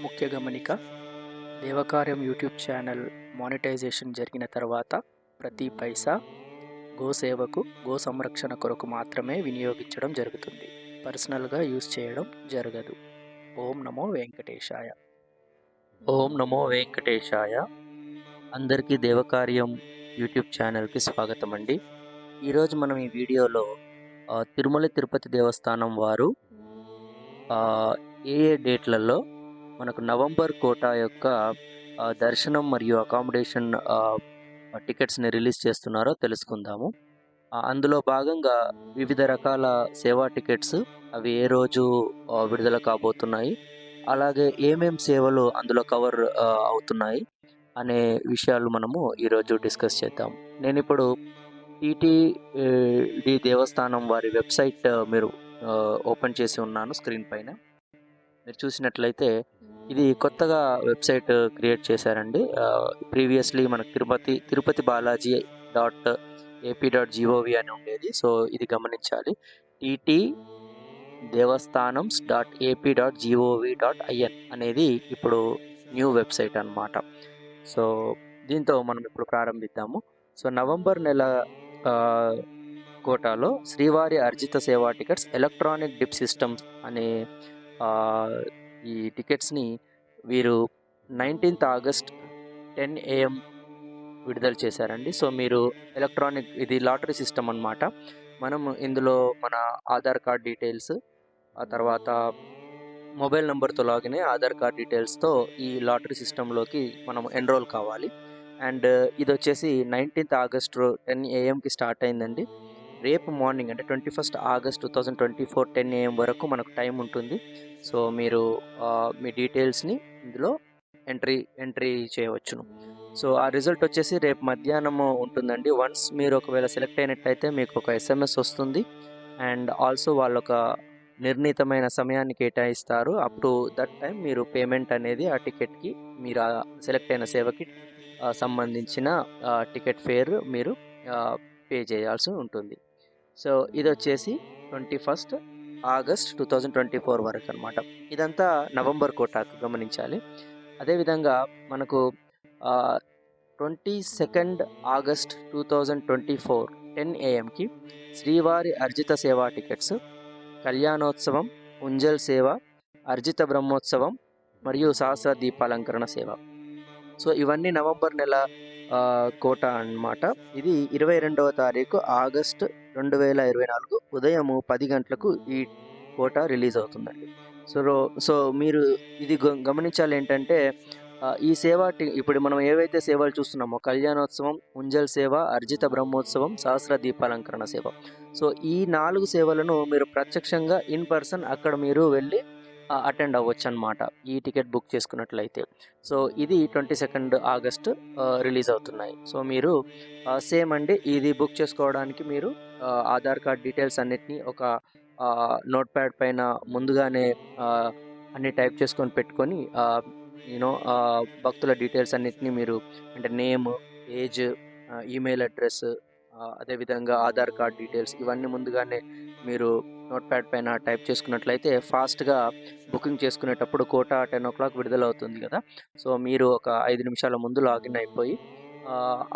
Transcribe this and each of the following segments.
ముఖ్య గమనిక: దేవకార్యం YouTube channel monetization జరిగిన తర్వాత ప్రతి పైసా గోసేవకు, గో సంరక్షణ కొరకు మాత్రమే వినియోగించడం జరుగుతుంది. పర్సనల్గా యూజ్ చేయడం జరగదు. ఓం నమో వెంకటేశాయ. ఓం నమో వెంకటేశాయ. అందరికీ దేవకార్యం యూట్యూబ్ ఛానల్కి స్వాగతం అండి. ఈరోజు మనం ఈ వీడియోలో తిరుమల తిరుపతి దేవస్థానం వారు ఏ డేట్లలో మనకు నవంబర్ కోటా యొక్క దర్శనం మరియు అకామిడేషన్ టికెట్స్ని రిలీజ్ చేస్తున్నారో తెలుసుకుందాము. అందులో భాగంగా వివిధ రకాల సేవా టికెట్స్ అవి ఏ రోజు విడుదల కాబోతున్నాయి, అలాగే ఏమేం సేవలు అందులో కవర్ అవుతున్నాయి అనే విషయాలు మనము ఈరోజు డిస్కస్ చేద్దాం. నేను ఇప్పుడు టీటీడీ దేవస్థానం వారి వెబ్సైట్ మీరు ఓపెన్ చేసి ఉన్నాను. స్క్రీన్ పైన మీరు చూసినట్లయితే ఇది కొత్తగా వెబ్సైట్ క్రియేట్ చేశారండి. ప్రీవియస్లీ మనకు తిరుపతి బాలాజీ .AP.gov అని ఉండేది. సో ఇది గమనించాలి. టీటీ దేవస్థానమ్స్ .AP.gov.in అనేది ఇప్పుడు న్యూ వెబ్సైట్ అన్నమాట. సో దీంతో మనం ఇప్పుడు ప్రారంభిద్దాము. సో నవంబర్ నెల కోటాలో శ్రీవారి అర్జిత సేవా టికెట్స్ ఎలక్ట్రానిక్ డిప్ సిస్టమ్స్ అనే ఈ టికెట్స్ని వీరు 19th ఆగస్ట్ 10 AM విడుదల చేశారండి. సో మీరు ఎలక్ట్రానిక్, ఇది లాటరీ సిస్టమ్ అన్నమాట. మనం ఇందులో మన ఆధార్ కార్డ్ డీటెయిల్స్, ఆ తర్వాత మొబైల్ నెంబర్తో లాగిన్ అయ్యి ఆధార్ కార్డ్ డీటెయిల్స్తో ఈ లాటరీ సిస్టంలోకి మనం ఎన్రోల్ కావాలి. అండ్ ఇది వచ్చేసి 19th ఆగస్ట్ 10 AM స్టార్ట్ అయిందండి. రేపు మార్నింగ్ అంటే 21st ఆగస్ట్ 2024 10 AM వరకు మనకు టైం ఉంటుంది. సో మీరు మీ డీటెయిల్స్ని ఇందులో ఎంట్రీ చేయవచ్చును. సో ఆ రిజల్ట్ వచ్చేసి రేపు మధ్యాహ్నం ఉంటుందండి. వన్స్ మీరు ఒకవేళ సెలెక్ట్ అయినట్టయితే మీకు ఒక SMS వస్తుంది. అండ్ ఆల్సో వాళ్ళు ఒక నిర్ణీతమైన సమయాన్ని కేటాయిస్తారు. అప్ టు దట్ టైం మీరు పేమెంట్ అనేది ఆ టికెట్కి, మీరు సెలెక్ట్ అయిన సేవకి సంబంధించిన టికెట్ ఫేర్ మీరు పే చేయాల్సి ఉంటుంది. సో ఇది వచ్చేసి 21st ఆగస్ట్ 2024 వరకు అనమాట. ఇదంతా నవంబర్ కోటాకు గమనించాలి. అదేవిధంగా మనకు 22nd ఆగస్ట్ 2024 10 AM శ్రీవారి అర్జిత సేవా టికెట్స్, కళ్యాణోత్సవం, ఉంజల్ సేవ, అర్జిత బ్రహ్మోత్సవం మరియు సహస్ర దీపాలంకరణ సేవ. సో ఇవన్నీ నవంబర్ నెల కోటా అన్నమాట. ఇది 22వ తారీఖు ఆగస్ట్ 2024 ఉదయం 10 గంటలకు ఈ కోటా రిలీజ్ అవుతుందండి. సో మీరు ఇది గమనించాలి ఏంటంటే, ఈ సేవా ఇప్పుడు మనం ఏవైతే సేవలు చూస్తున్నామో కళ్యాణోత్సవం, ఉంజల్ సేవ, అర్జిత బ్రహ్మోత్సవం, సహస్ర దీపాలంకరణ సేవ, సో ఈ 4 సేవలను మీరు ప్రత్యక్షంగా ఇన్ పర్సన్ అక్కడ మీరు వెళ్ళి అటెండ్ అవ్వచ్చు అనమాట, ఈ టికెట్ బుక్ చేసుకున్నట్లయితే. సో ఇది 22nd ఆగస్ట్ రిలీజ్ అవుతున్నాయి. సో మీరు సేమ్ అండి, ఇది బుక్ చేసుకోవడానికి మీరు ఆధార్ కార్డ్ డీటెయిల్స్ అన్నిటినీ ఒక నోట్ ప్యాడ్ పైన ముందుగానే అన్ని టైప్ చేసుకొని పెట్టుకొని, భక్తుల డీటెయిల్స్ అన్నిటినీ మీరు అంటే నేమ్, ఏజ్, ఈమెయిల్ అడ్రస్, అదేవిధంగా ఆధార్ కార్డ్ డీటెయిల్స్ ఇవన్నీ ముందుగానే మీరు నోట్ ప్యాడ్ పైన టైప్ చేసుకున్నట్లయితే ఫాస్ట్గా బుకింగ్ చేసుకునేటప్పుడు కోటా 10 o'clock విడుదల అవుతుంది కదా. సో మీరు ఒక 5 నిమిషాల ముందు లాగిన్ అయిపోయి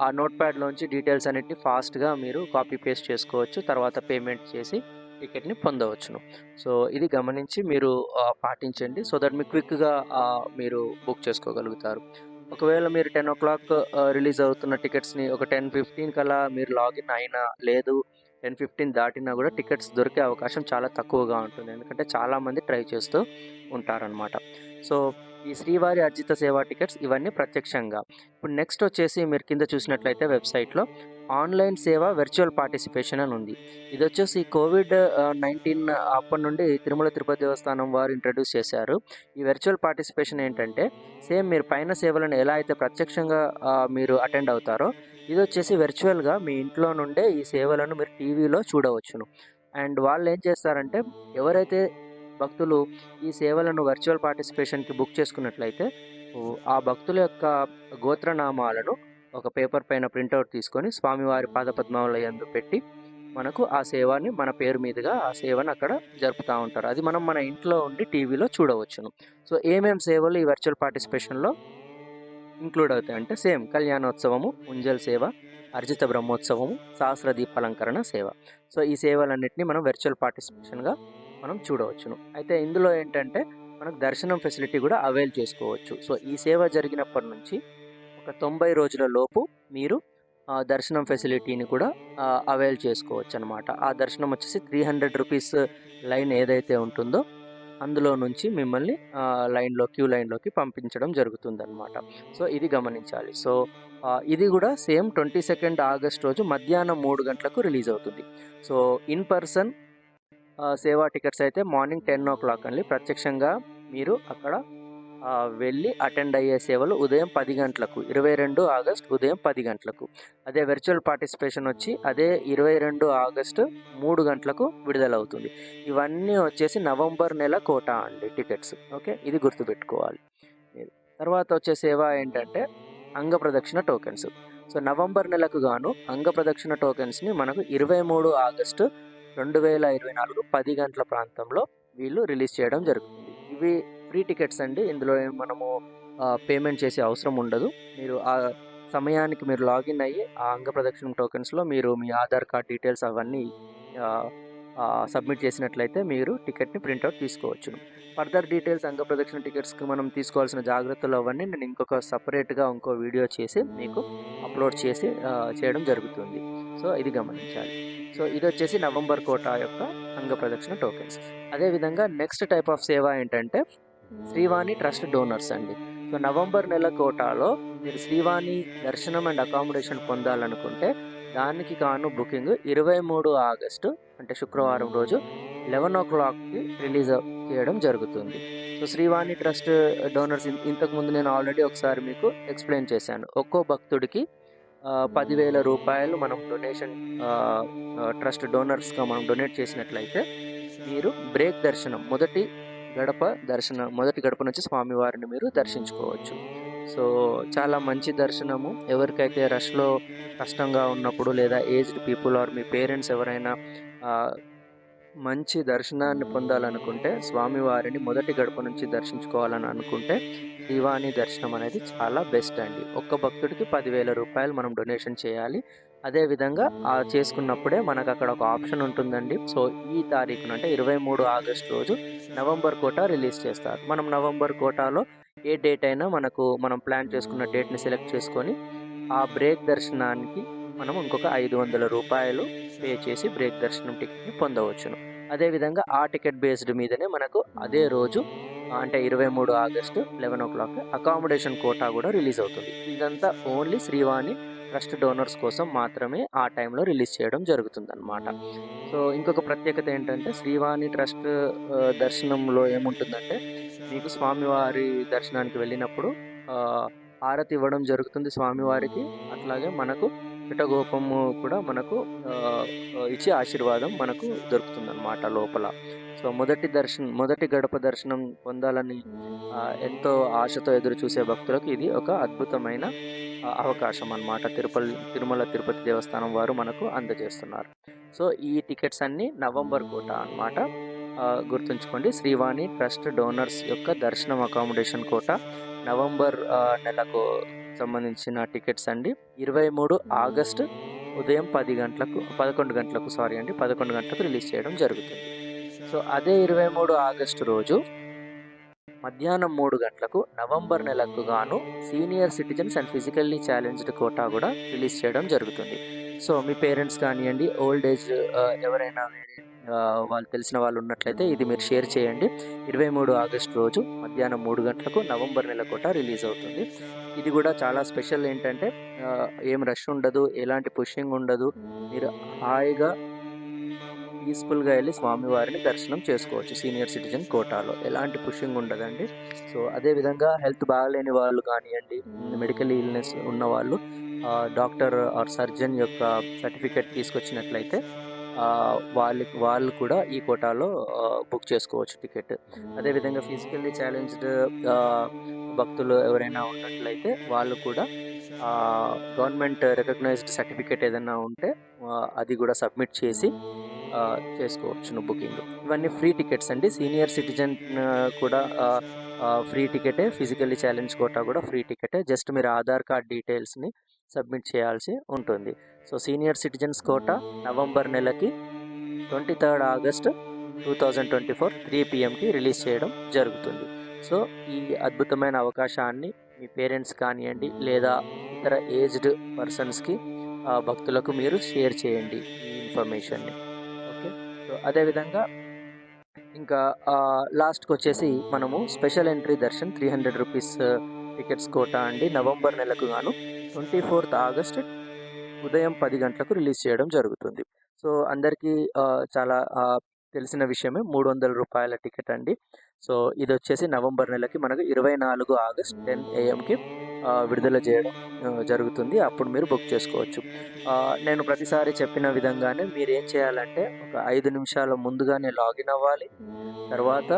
ఆ నోట్ ప్యాడ్లోంచి డీటెయిల్స్ అన్నిటిని ఫాస్ట్గా మీరు కాపీ పేస్ట్ చేసుకోవచ్చు. తర్వాత పేమెంట్ చేసి టికెట్ని పొందవచ్చును. సో ఇది గమనించి మీరు పాటించండి. సో దట్ మీకు క్విక్గా మీరు బుక్ చేసుకోగలుగుతారు. ఒకవేళ మీరు 10 o'clock రిలీజ్ అవుతున్న టికెట్స్ని ఒక 10:15 కల్లా మీరు లాగిన్ అయినా, లేదు 10:15 దాటినా కూడా టికెట్స్ దొరికే అవకాశం చాలా తక్కువగా ఉంటుంది. ఎందుకంటే చాలామంది ట్రై చేస్తూ ఉంటారనమాట. సో ఈ శ్రీవారి అర్జిత సేవా టికెట్స్ ఇవన్నీ ప్రత్యక్షంగా. ఇప్పుడు నెక్స్ట్ వచ్చేసి మీరు కింద చూసినట్లయితే వెబ్సైట్లో ఆన్లైన్ సేవ వర్చువల్ పార్టిసిపేషన్ అని ఉంది. ఇది వచ్చేసి COVID-19 అప్పటి నుండి తిరుమల తిరుపతి దేవస్థానం వారు ఇంట్రడ్యూస్ చేశారు. ఈ వర్చువల్ పార్టిసిపేషన్ ఏంటంటే, సేమ్ మీరు పైన సేవలను ఎలా అయితే ప్రత్యక్షంగా మీరు అటెండ్ అవుతారో, ఇది వచ్చేసి వర్చువల్గా మీ ఇంట్లో నుండే ఈ సేవలను మీరు టీవీలో చూడవచ్చును. అండ్ వాళ్ళు ఏం చేస్తారంటే, ఎవరైతే భక్తులు ఈ సేవలను వర్చువల్ పార్టిసిపేషన్కి బుక్ చేసుకున్నట్లయితే ఆ భక్తుల యొక్క గోత్రనామాలను ఒక పేపర్ పైన ప్రింట్అవుట్ తీసుకొని స్వామివారి పాదపద్మాల యందు పెట్టి మనకు ఆ సేవని మన పేరు మీదుగా ఆ సేవను అక్కడ జరుపుతూ ఉంటారు. అది మనం మన ఇంట్లో ఉండి టీవీలో చూడవచ్చును. సో ఏమేం సేవలు ఈ వర్చువల్ పార్టిసిపేషన్‌లో ఇంక్లూడ్ అవుతాయి అంటే సేమ్ కళ్యాణోత్సవము, ఉంజల్ సేవ, అర్జిత బ్రహ్మోత్సవము, సహస్ర దీపాలంకరణ సేవ. సో ఈ సేవలన్నిటిని మనం వర్చువల్ పార్టిసిపేషన్‌గా మనం చూడవచ్చును. అయితే ఇందులో ఏంటంటే మనకు దర్శనం ఫెసిలిటీ కూడా అవైల్ చేసుకోవచ్చు. సో ఈ సేవ జరిగినప్పటి నుంచి ఒక 90 రోజుల లోపు మీరు దర్శనం ఫెసిలిటీని కూడా అవైల్ చేసుకోవచ్చనమాట. ఆ దర్శనం వచ్చేసి 300 రూపీస్ లైన్ ఏదైతే ఉంటుందో అందులో నుంచి మిమ్మల్ని క్యూ లైన్‌లోకి పంపించడం జరుగుతుందనమాట. సో ఇది గమనించాలి. సో ఇది గూడా సేమ్ 22 ఆగస్ట్ రోజు మధ్యాహ్నం 3 గంటలకు రిలీజ్ అవుతుంది. సో ఇన్ పర్సన్ సేవా టికెట్స్ అయితే మార్నింగ్ 10:00 అండి. ప్రత్యక్షంగా మీరు అక్కడ వెళ్ళి అటెండ్ అయ్యే సేవలు ఉదయం 10 గంటలకు 22 ఆగస్ట్ ఉదయం 10 గంటలకు. అదే వర్చువల్ పార్టిసిపేషన్ వచ్చి అదే 22 ఆగస్ట్ 3 గంటలకు విడుదలవుతుంది. ఇవన్నీ వచ్చేసి నవంబర్ నెల కోటా అండి టికెట్స్. ఓకే. ఇది గుర్తుపెట్టుకోవాలి మీరు. తర్వాత వచ్చే సేవ ఏంటంటే అంగప్రదక్షిణ టోకెన్స్. సో నవంబర్ నెలకు గాను అంగప్రదక్షిణ టోకెన్స్‌ని మనకు 23 ఆగస్టు 2024 10 గంటల ప్రాంతంలో వీళ్ళు రిలీజ్ చేయడం జరుగుతుంది. ఇవి ఫ్రీ టికెట్స్ అండి. ఇందులో మనము పేమెంట్ చేసే అవసరం ఉండదు. మీరు ఆ సమయానికి మీరు లాగిన్ అయ్యి ఆ అంగప్రదక్షిణ టోకెన్స్‌లో మీరు మీ ఆధార్ కార్డ్ డీటెయిల్స్ అవన్నీ సబ్మిట్ చేసినట్లయితే మీరు టికెట్‌ని ప్రింటౌట్ తీసుకోవచ్చును. ఫర్దర్ డీటెయిల్స్ అంగప్రదక్షిణ టికెట్స్‌కి మనం తీసుకోవాల్సిన జాగ్రత్తలు అవన్నీ నేను సెపరేట్‌గా ఇంకో వీడియో చేసి మీకు అప్లోడ్ చేసి చేయడం జరుగుతుంది. సో ఇది గమనించాలి. సో ఇదొచ్చేసి నవంబర్ కోటా యొక్క అంగప్రదక్షిణ టోకెన్స్. అదేవిధంగా నెక్స్ట్ టైప్ ఆఫ్ సేవ ఏంటంటే శ్రీవాణి ట్రస్ట్ డోనర్స్ అండి. సో నవంబర్ నెల కోటాలో మీరు శ్రీవాణి దర్శనం అండ్ అకామిడేషన్ పొందాలనుకుంటే దానికి కాను బుకింగ్ 23 ఆగస్టు అంటే శుక్రవారం రోజు 11:00కి రిలీజ్ చేయడం జరుగుతుంది. సో శ్రీవాణి ట్రస్ట్ డోనర్స్ ఇంతకుముందు నేను ఆల్రెడీ ఒకసారి మీకు ఎక్స్ప్లెయిన్ చేశాను. ఒక్కో భక్తుడికి 10,000 రూపాయలు మనం డొనేషన్ ట్రస్ట్ డోనర్స్‌గా మనం డొనేట్ చేసినట్లయితే మీరు బ్రేక్ దర్శనం మొదటి గడప నుంచి స్వామివారిని మీరు దర్శించుకోవచ్చు. సో చాలా మంచి దర్శనము. ఎవరికైతే రష్‌లో కష్టంగా ఉన్నప్పుడు లేదా ఏజ్డ్ పీపుల్ ఆర్ మీ పేరెంట్స్ ఎవరైనా మంచి దర్శనాన్ని పొందాలనుకుంటే స్వామివారిని మొదటి గడప నుంచి దర్శించుకోవాలని అనుకుంటే శ్రీవాణి దర్శనం అనేది చాలా బెస్ట్ అండి. ఒక్క భక్తుడికి 10,000 రూపాయలు మనం డొనేషన్ చేయాలి. అదేవిధంగా చేసుకున్నప్పుడే మనకు అక్కడ ఒక ఆప్షన్ ఉంటుందండి. సో ఈ తారీఖున అంటే 23 ఆగస్ట్ రోజు నవంబర్ కోటా రిలీజ్ చేస్తారు. మనం నవంబర్ కోటాలో ఏ డేట్ అయినా మనం ప్లాన్ చేసుకున్న డేట్‌ని సెలెక్ట్ చేసుకొని ఆ బ్రేక్ దర్శనానికి మనం ఇంకొక 500 రూపాయలు పే చేసి బ్రేక్ దర్శనం టికెట్‌ని పొందవచ్చును. అదేవిధంగా ఆ టికెట్ బేస్డ్ మీదనే మనకు అదే రోజు అంటే 23 ఆగస్టు 11:00 అకామిడేషన్ కోటా కూడా రిలీజ్ అవుతుంది. ఇదంతా ఓన్లీ శ్రీవాణి ట్రస్ట్ డోనర్స్ కోసం మాత్రమే ఆ టైంలో రిలీజ్ చేయడం జరుగుతుందనమాట. సో ఇంకొక ప్రత్యేకత ఏంటంటే శ్రీవాణి ట్రస్ట్ దర్శనంలో ఏముంటుందంటే మీకు స్వామివారి దర్శనానికి వెళ్ళినప్పుడు హారతి ఇవ్వడం జరుగుతుంది స్వామివారికి. అట్లాగే మనకు పిఠగోపము కూడా మనకు ఇచ్చే ఆశీర్వాదం మనకు దొరుకుతుందనమాట లోపల. సో మొదటి గడప దర్శనం పొందాలని ఎంతో ఆశతో ఎదురు చూసే భక్తులకు ఇది ఒక అద్భుతమైన అవకాశం అన్నమాట. తిరుమల తిరుపతి దేవస్థానం వారు మనకు అందజేస్తున్నారు. సో ఈ టికెట్స్ అన్నీ నవంబర్ కోటా అన్నమాట. గుర్తుంచుకోండి. శ్రీవాణి ట్రస్ట్ డోనర్స్ యొక్క దర్శనం అకామిడేషన్ కోటా నవంబర్ నెలకు సంబంధించిన టికెట్స్ అండి. 23 ఆగస్టు ఉదయం 11 గంటలకు రిలీజ్ చేయడం జరుగుతుంది. సో అదే 23 ఆగస్టు రోజు మధ్యాహ్నం 3 గంటలకు నవంబర్ నెలకు గాను senior citizens and physically challenged quota కూడా రిలీజ్ చేయడం జరుగుతుంది. సో మీ పేరెంట్స్ కానివ్వండి, ఓల్డ్ ఏజ్ ఎవరైనా వాళ్ళు తెలిసిన వాళ్ళు ఉన్నట్లయితే ఇది మీరు షేర్ చేయండి. 23 ఆగస్టు రోజు మధ్యాహ్నం 3 గంటలకు నవంబర్ నెల కోటా రిలీజ్ అవుతుంది. ఇది కూడా చాలా స్పెషల్. ఏంటంటే ఏం రష్ ఉండదు, ఎలాంటి పుషింగ్ ఉండదు. మీరు హాయిగా పీస్ఫుల్గా వెళ్ళి స్వామివారిని దర్శనం చేసుకోవచ్చు సీనియర్ సిటిజన్ కోటాలో. ఎలాంటి పుషింగ్ ఉండదండి. సో అదేవిధంగా హెల్త్ బాగాలేని వాళ్ళు కానివ్వండి, మెడికల్ ఇల్నెస్ ఉన్నవాళ్ళు డాక్టర్ ఆర్ సర్జన్ యొక్క సర్టిఫికేట్ తీసుకొచ్చినట్లయితే వాళ్ళు కూడా ఈ కోటాలో బుక్ చేసుకోవచ్చు టికెట్. అదేవిధంగా ఫిజికల్లీ ఛాలెంజ్డ్ భక్తులు ఎవరైనా ఉన్నట్లయితే వాళ్ళు కూడా గవర్నమెంట్ రికగ్నైజ్డ్ సర్టిఫికేట్ ఏదైనా ఉంటే అది కూడా సబ్మిట్ చేసి చేసుకోవచ్చును బుకింగ్. ఇవన్నీ ఫ్రీ టికెట్స్ అండి. సీనియర్ సిటిజన్ కూడా ఫ్రీ టికెటే. ఫిజికల్లీ ఛాలెంజ్ కోటా కూడా ఫ్రీ టికెటే. జస్ట్ మీరు ఆధార్ కార్డ్ డీటెయిల్స్ని సబ్మిట్ చేయాల్సి ఉంటుంది. So senior citizens quota November నెలకి 23 ఆగస్ట్ 2024 3 PMకి రిలీజ్ చేయడం జరుగుతుంది. సో ఈ అద్భుతమైన అవకాశాన్ని మీ పేరెంట్స్ కానివ్వండి లేదా ఇతర ఏజ్డ్ పర్సన్స్కి భక్తులకు మీరు షేర్ చేయండి ఈ ఇన్ఫర్మేషన్ని. ఓకే. సో అదేవిధంగా ఇంకా లాస్ట్కి వచ్చేసి మనము special entry darshan 300 rupees tickets quota అండి నవంబర్ నెలకు గాను 24 ఆగస్ట్ ఉదయం 10 గంటలకు రిలీజ్ చేయడం జరుగుతుంది. సో అందరికీ చాలా తెలిసిన విషయమే. 300 రూపాయల టికెట్ అండి. సో ఇది వచ్చేసి నవంబర్ నెలకి మనకు 24 ఆగస్ట్ 10 AM విడుదల చేయడం జరుగుతుంది. అప్పుడు మీరు బుక్ చేసుకోవచ్చు. నేను ప్రతిసారి చెప్పిన విధంగానే మీరు ఏం చేయాలంటే ఒక 5 నిమిషాల ముందుగానే లాగిన్ అవ్వాలి. తర్వాత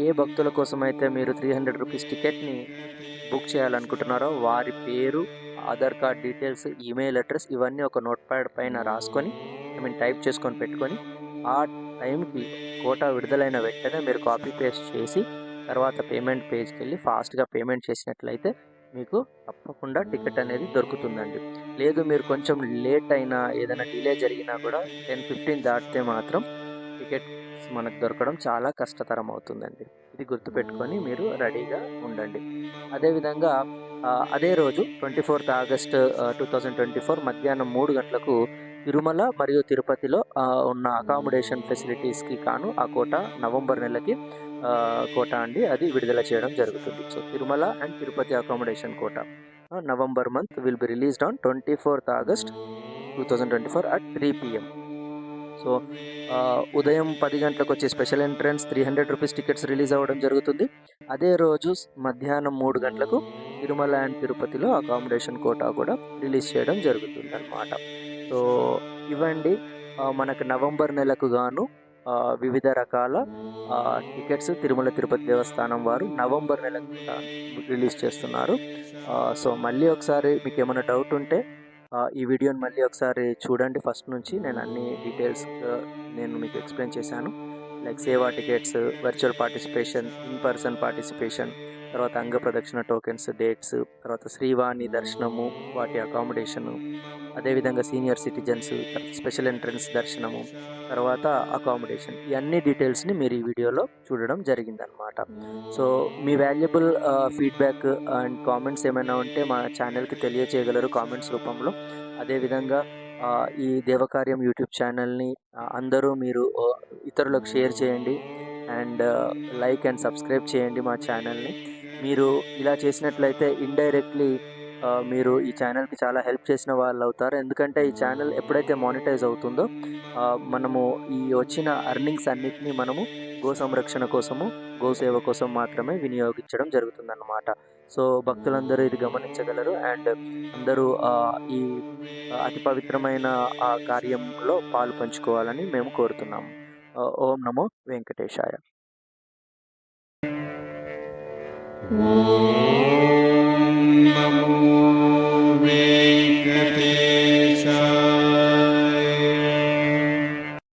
ఏ భక్తుల కోసమైతే మీరు 300 రూపీస్ టికెట్ని బుక్ చేయాలనుకుంటున్నారో వారి పేరు, Aadhaar card details, email address ఇవన్నీ ఒక నోట్ ప్యాడ్ పైన రాసుకొని టైప్ చేసుకొని పెట్టుకొని ఆ టైంకి కోటా విడుదలైన వెంటనే మీరు కాపీ పేస్ట్ చేసి తర్వాత పేమెంట్ పేజ్కి వెళ్ళి ఫాస్ట్గా పేమెంట్ చేసినట్లయితే మీకు తప్పకుండా టికెట్ అనేది దొరుకుతుందండి. లేదు మీరు కొంచెం లేట్ అయినా ఏదైనా డిలే జరిగినా కూడా 10-15 దాటితే మాత్రం టికెట్స్ మనకు దొరకడం చాలా కష్టతరం అవుతుందండి. ఇది గుర్తుపెట్టుకొని మీరు రెడీగా ఉండండి. అదేవిధంగా అదే రోజు 24 ఆగస్ట్ 2024 మధ్యాహ్నం 3 గంటలకు తిరుమల మరియు తిరుపతిలో ఉన్న అకామిడేషన్ ఫెసిలిటీస్కి కాను ఆ కోటా నవంబర్ నెలకి కోటా అండి అది విడుదల చేయడం జరుగుతుంది. So Tirumala and Tirupati accommodation quota November month will be released on 24 August 2024 at 3 PM. So ఉదయం 10 గంటలకు వచ్చే special entrance 300 rupees tickets release అవ్వడం జరుగుతుంది. అదే రోజు మధ్యాహ్నం 3 గంటలకు తిరుమల అండ్ తిరుపతిలో అకామిడేషన్ కోటా కూడా రిలీజ్ చేయడం జరుగుతుంది అన్నమాట. సో ఇవండి మనకు నవంబర్ నెలకు గాను వివిధ రకాల టికెట్స్ తిరుమల తిరుపతి దేవస్థానం వారు నవంబర్ నెలకు రిలీజ్ చేస్తున్నారు. సో మళ్ళీ ఒకసారి మీకు ఏమైనా డౌట్ ఉంటే ఈ వీడియోని మళ్ళీ ఒకసారి చూడండి. ఫస్ట్ నుంచి నేను అన్ని డీటెయిల్స్ నేను మీకు ఎక్స్ప్లెయిన్ చేశాను. లైక్ సేవా tickets, virtual participation, in person participation, తర్వాత అంగ ప్రదక్షిణ టోకెన్స్ డేట్స్, తర్వాత శ్రీవాణి దర్శనము వాటి అకామిడేషను, అదేవిధంగా సీనియర్ సిటిజన్స్, స్పెషల్ ఎంట్రన్స్ దర్శనము, తర్వాత అకామిడేషన్ ఈ అన్ని డీటెయిల్స్ని మీరు ఈ వీడియోలో చూడడం జరిగిందనమాట. So me valuable feedback and comments ఏమైనా ఉంటే మా ఛానల్కి తెలియచేయగలరు కామెంట్స్ రూపంలో. అదేవిధంగా ఈ దేవకార్యం యూట్యూబ్ ఛానల్ని అందరూ మీరు ఇతరులకు షేర్ చేయండి అండ్ లైక్ అండ్ సబ్స్క్రైబ్ చేయండి మా ఛానల్ని. మీరు ఇలా చేసినట్లయితే ఇండైరెక్ట్లీ మీరు ఈ ఛానల్కి చాలా హెల్ప్ చేసిన వాళ్ళు అవుతారు. ఎందుకంటే ఈ ఛానల్ ఎప్పుడైతే మానిటైజ్ అవుతుందో మనము ఈ వచ్చిన అర్నింగ్స్ అన్నిటినీ మనము గో సంరక్షణ కోసము, గోసేవ కోసం మాత్రమే వినియోగించడం జరుగుతుందన్నమాట. సో భక్తులందరూ ఇది గమనించగలరు అండ్ అందరూ ఈ అతి పవిత్రమైన ఆ కార్యంలో పాలు పంచుకోవాలని మేము కోరుతున్నాము. ఓం నమో వెంకటేశాయ.